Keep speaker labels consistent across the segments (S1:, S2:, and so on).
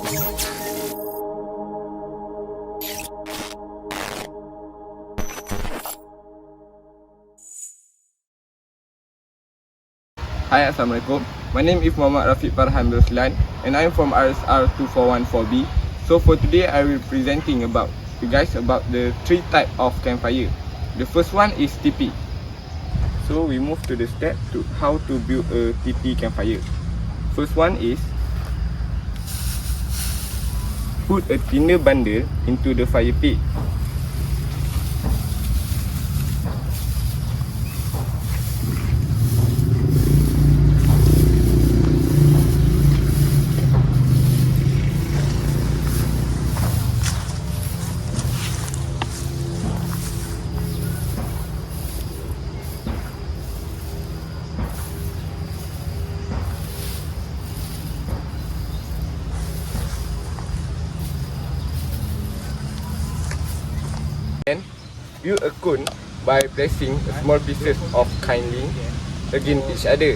S1: Hi, Assalamualaikum. My name is Muhammad Rafiq Farhan Roslan and I am from RSR 2414B. So for today, I will presenting about you guys about the three type of campfire. The first one is TP. So we move to the step to how to build a TP campfire. First one is put a tinder bundle into the fire pit. Then build a cone by placing small pieces of kindling against each other.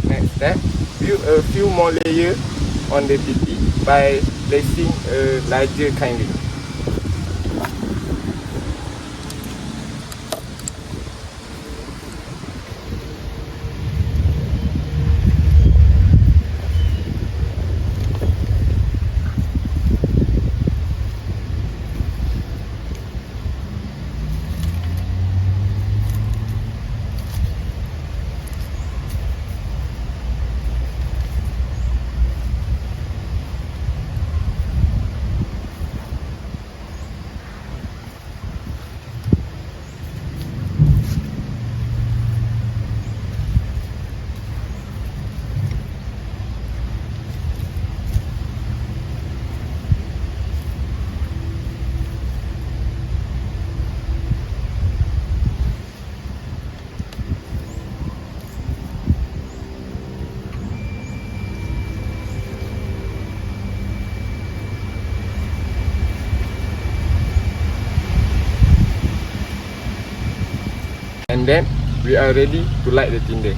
S1: Next step, build a few more layers on the TP by placing a larger kindling. And then we are ready to light the tinder.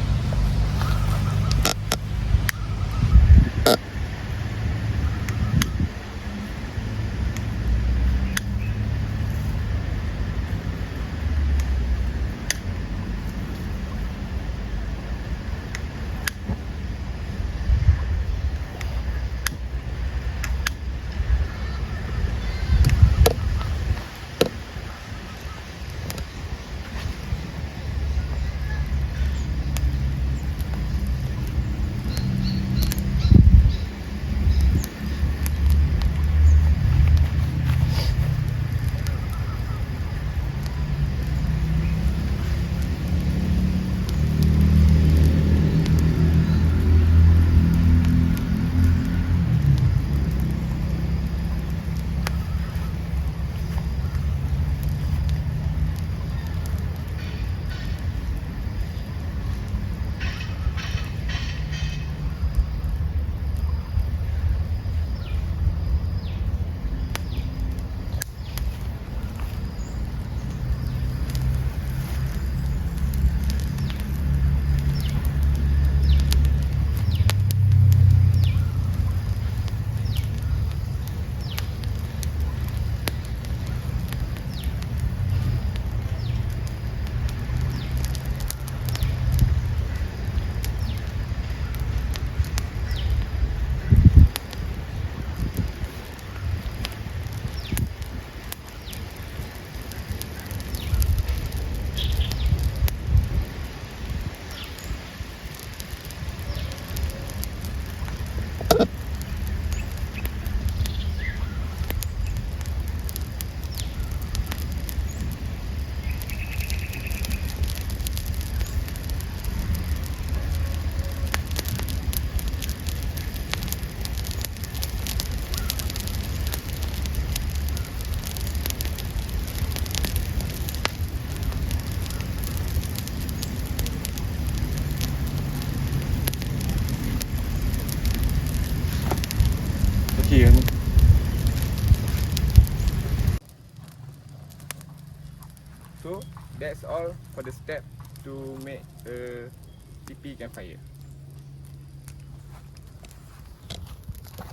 S1: campfire ni. So that's all for the step to make a TP campfire.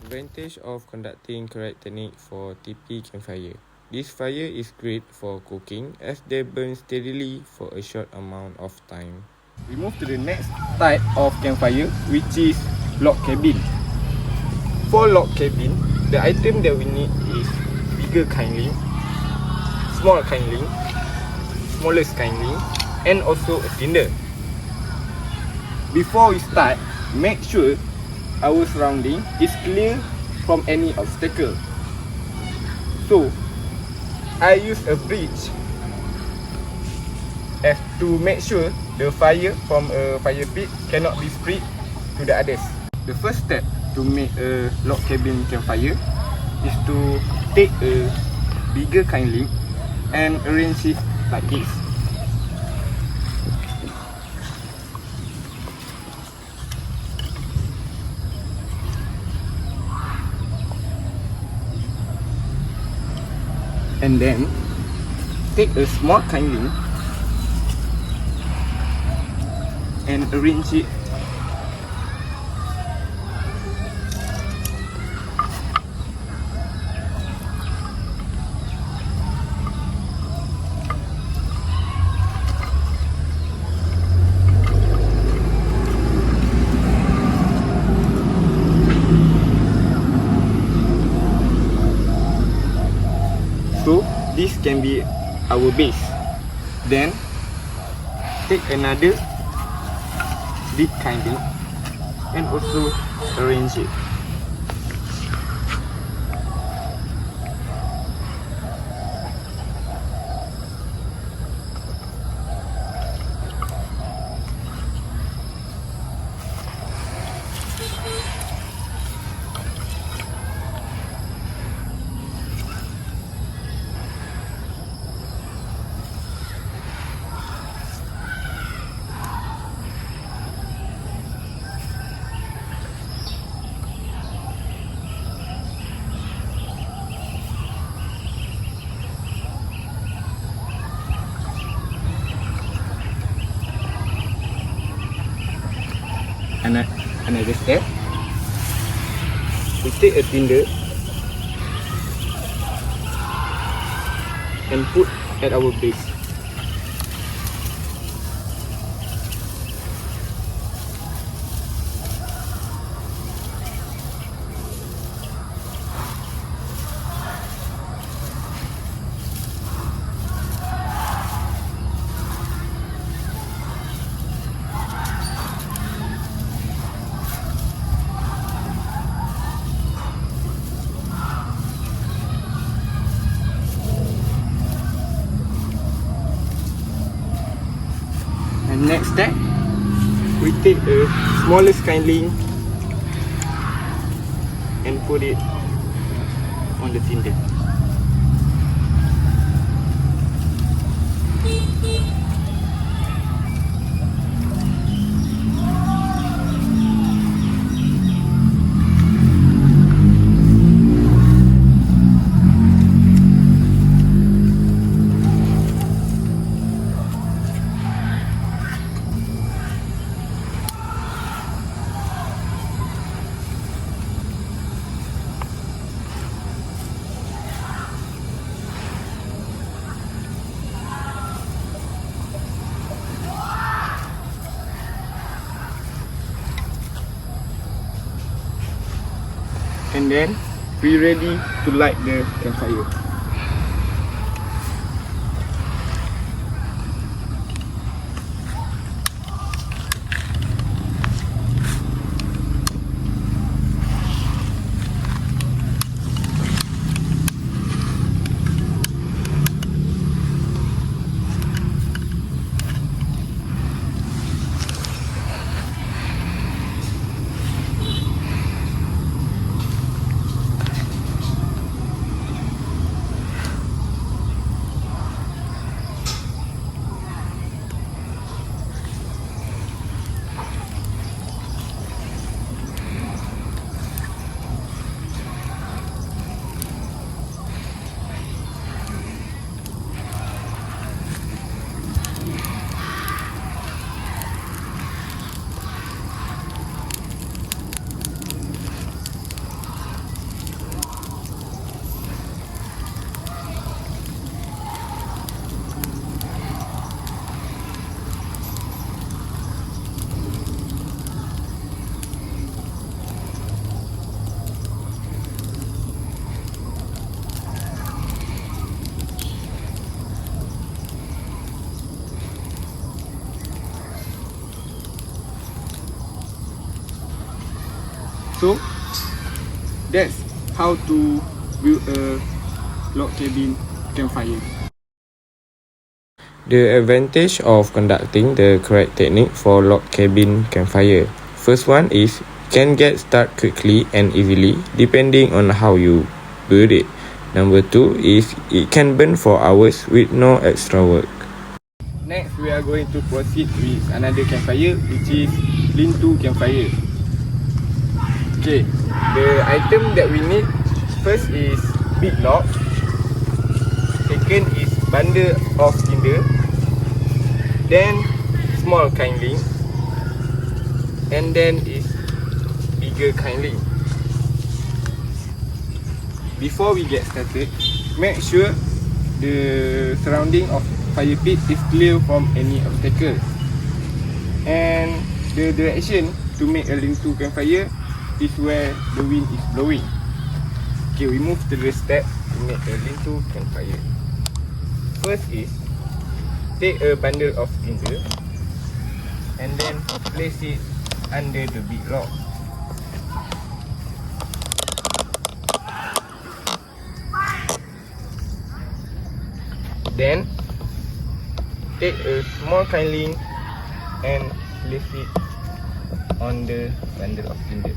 S1: Advantage of conducting correct technique for TP campfire. This fire is great for cooking as they burn steadily for a short amount of time. We move to the next type of campfire, which is log cabin. For log cabin, the item that we need is bigger kindling, small kindling, smallest kindling, and also a tinder. Before we start, make sure our surrounding is clear from any obstacle. So, I use a bridge as to make sure the fire from a fire pit cannot be spread to the others. The first step to make a log cabin campfire is to take a bigger kindling and arrange it like this. And then take a small kindling and arrange it so this can be our base. Then take another big kindling and also arrange it. Another step, we take a tinder and put at our base. Next step, we take the smallest kindling and put it on the tinder. And then we ready to light the campfire. So that's how to build a log cabin campfire.
S2: The advantage of conducting the correct technique for log cabin campfire. First one is can get started quickly and easily depending on how you build it. Number two is it can burn for hours with no extra work.
S1: Next, we are going to proceed with another campfire, which is lean-to campfire. Okay, the item that we need first is big log. Second is bundle of tinder. Then small kindling. And then is bigger kindling. Before we get started, make sure the surrounding of fire pit is clear from any obstacles. And the direction to make a lean-to campfire is where the wind is blowing. Okay, we move to the step to make a lean-to campfire. First is take a bundle of tinder and then place it under the big log. Then take a small kindling and place it on the bundle of tinder.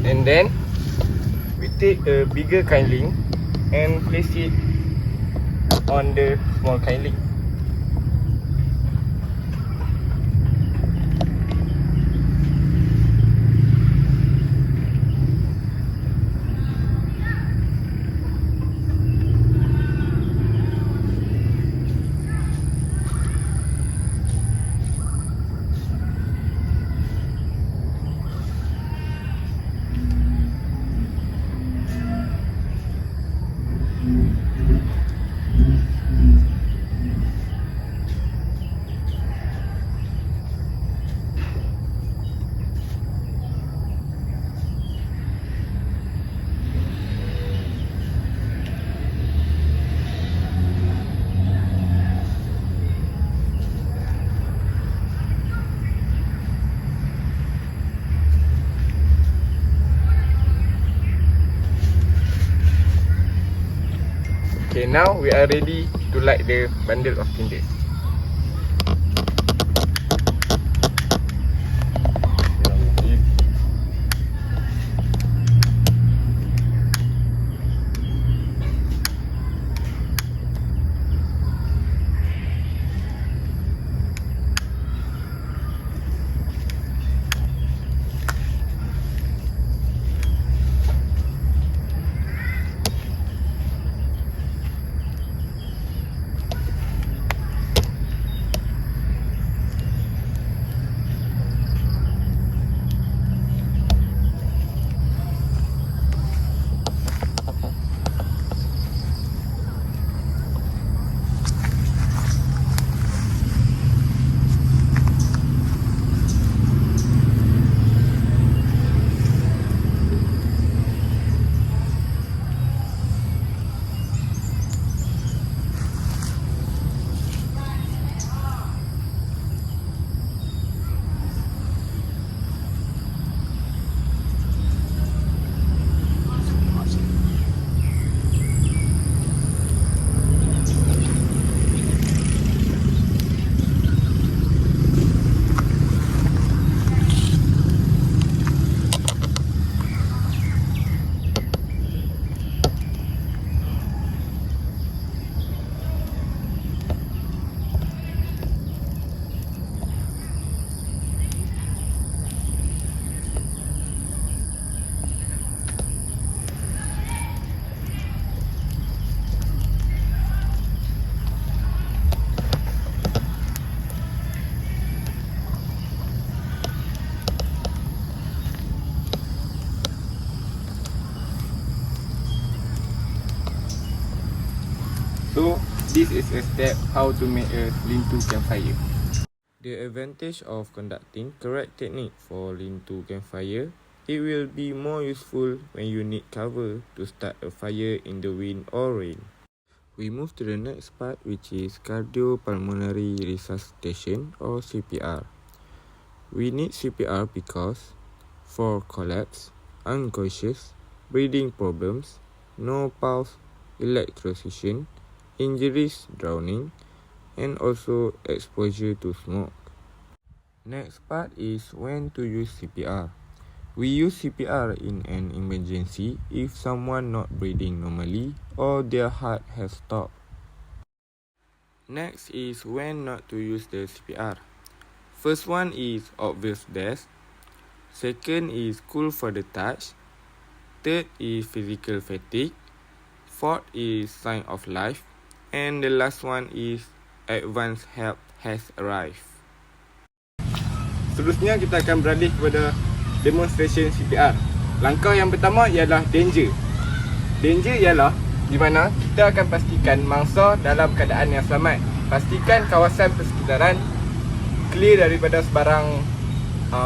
S1: And then we take a bigger kindling and place it on the small kindling. Okay, now we are ready to light the bundle of tinder. this is a step how to make a lean-to campfire.
S2: The advantage of conducting correct technique for lean-to campfire, it will be more useful when you need cover to start a fire in the wind or rain. We move to the next part, which is cardiopulmonary resuscitation or CPR. We need CPR because for collapse, unconscious, breathing problems, no pulse, electrocution, injuries, drowning, and also exposure to smoke. Next part is when to use CPR. We use CPR in an emergency if someone not breathing normally or their heart has stopped. Next is when not to use the CPR. First one is obvious death. Second is cool for the touch. Third is physical fatigue. Fourth is sign of life. And the last one is advanced help has arrived.
S1: Seterusnya kita akan beralih kepada demonstration CPR. Langkah yang pertama ialah danger. Danger ialah di mana kita akan pastikan mangsa dalam keadaan yang selamat. Pastikan kawasan persekitaran clear daripada sebarang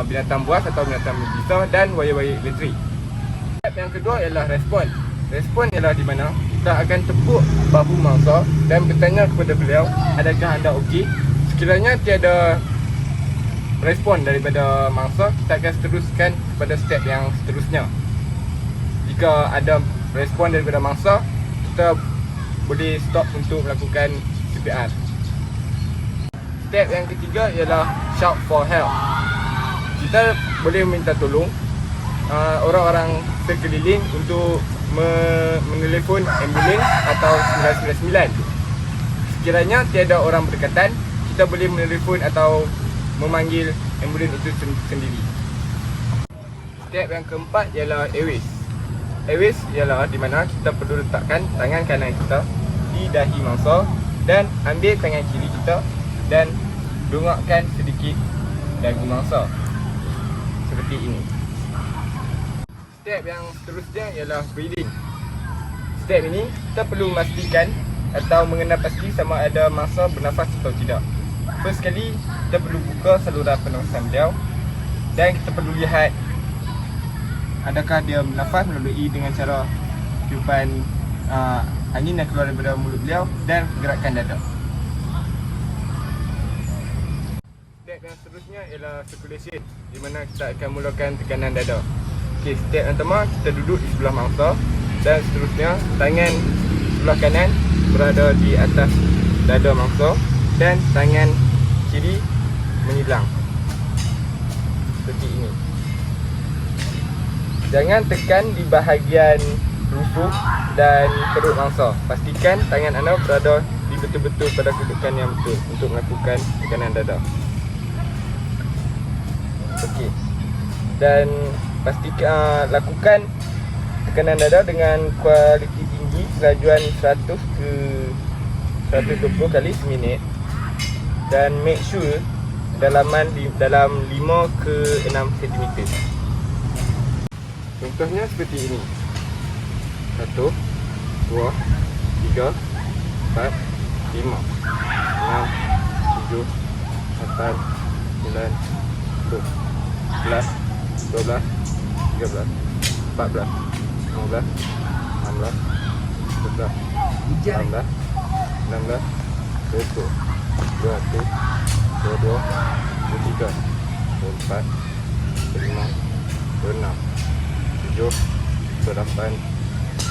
S1: binatang buas atau binatang berbisa dan wayar-wayar elektrik. Step yang kedua ialah respon. Respon ialah di mana kita akan tepuk bahu mangsa dan bertanya kepada beliau, adakah anda okey? Sekiranya tiada respon daripada mangsa, kita akan teruskan kepada step yang seterusnya. Jika ada respon daripada mangsa, kita boleh stop untuk melakukan CPR. Step yang ketiga ialah shout for help. Kita boleh minta tolong orang-orang sekeliling untuk menelefon ambulans atau 999. Sekiranya tiada orang berdekatan, kita boleh menelefon atau memanggil ambulans itu sendiri. Step yang keempat ialah airways. Airways ialah di mana kita perlu letakkan tangan kanan kita di dahi mangsa dan ambil tangan kiri kita dan dongakkan sedikit dagu mangsa seperti ini. Step yang seterusnya ialah breathing. Step ini kita perlu memastikan atau mengenal pasti sama ada mangsa bernafas atau tidak. First sekali, kita perlu buka saluran pernafasan beliau dan kita perlu lihat adakah dia bernafas melalui dengan cara tiupan angin yang keluar daripada mulut beliau dan gerakan dada. Step yang seterusnya ialah circulation, di mana kita akan mulakan tekanan dada. Okey, step yang pertama, kita duduk di sebelah mangsa dan seterusnya tangan sebelah kanan berada di atas dada mangsa dan tangan kiri menyilang seperti ini. Jangan tekan di bahagian rusuk dan perut mangsa. Pastikan tangan anda berada di betul-betul pada kedudukan yang betul untuk melakukan tekanan dada. Okey. Dan pastikan lakukan tekanan dada dengan kualiti tinggi, kelajuan 100 ke 120 kali seminit. Dan make sure dalaman dalam 5 ke 6 cm. Contohnya seperti ini. 1, 2, 3, 4, 5, 6, 7, 8, 9, 10, 11, 12, 13, 14, 15, 16, 17, 18, 19, 20, 21, 22, 23, 24, 25, 26, 27, 28,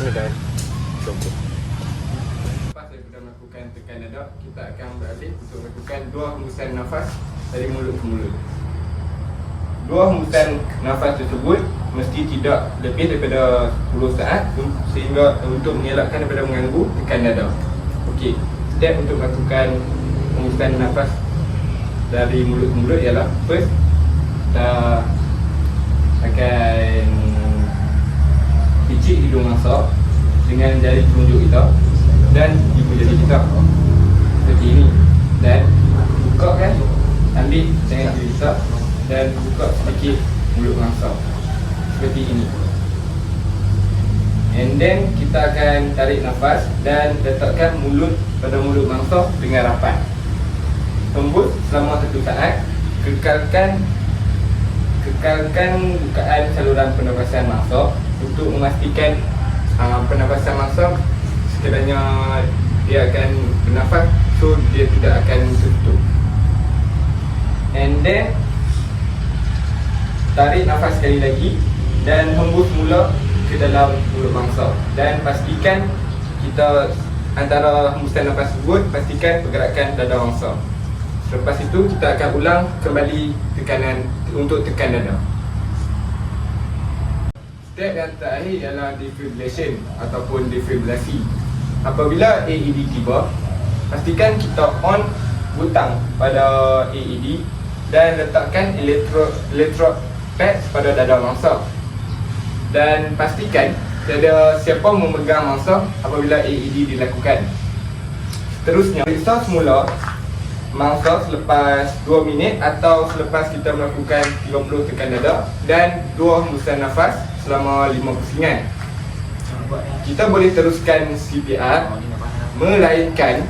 S1: 29, 20. Lepas daripada melakukan tekan dada, kita akan beralih untuk melakukan 2 hembusan nafas dari mulut ke mulut. 2 hembusan nafas tersebut mesti tidak lebih daripada 10 saat sehingga untuk mengelakkan daripada mengganggu tekan dada. Okey, step untuk melakukan hembusan nafas dari mulut ke mulut ialah first kita akan picit hidung mangsa dengan jari telunjuk kita dan ibu jari kita seperti ini, dan buka kan, ambil tangan kiri kita dan buka sedikit mulut mangsa seperti ini, and then kita akan tarik nafas dan letakkan mulut pada mulut mangsa dengan rapat. Hembus selama 1 saat. Kekalkan bukaan saluran pernafasan mangsa untuk memastikan pernafasan mangsa sekiranya dia akan bernafas, so dia tidak akan tertutup. And then tarik nafas sekali lagi dan hembus mula ke dalam mulut mangsa. Dan pastikan kita antara hembusan nafas tersebut, pastikan pergerakan dada mangsa. Lepas itu kita akan ulang kembali tekanan untuk tekan dada. Step yang terakhir ialah defibrillation ataupun defibrilasi. Apabila AED tiba, pastikan kita on butang pada AED dan letakkan electrode pad pada dada mangsa. Dan pastikan tiada siapa memegang mangsa apabila AED dilakukan. Seterusnya, periksa semula mangsa selepas 2 minit atau selepas kita melakukan 30 tekan dada dan 2 hembusan nafas selama 5 pusingan. Kita boleh teruskan CPR melainkan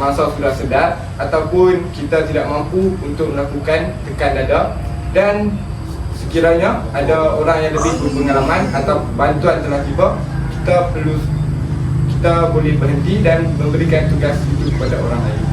S1: mangsa sudah sedar ataupun kita tidak mampu untuk melakukan tekan dada dan sekiranya ada orang yang lebih berpengalaman atau bantuan telah tiba, kita boleh berhenti dan memberikan tugas itu kepada orang lain.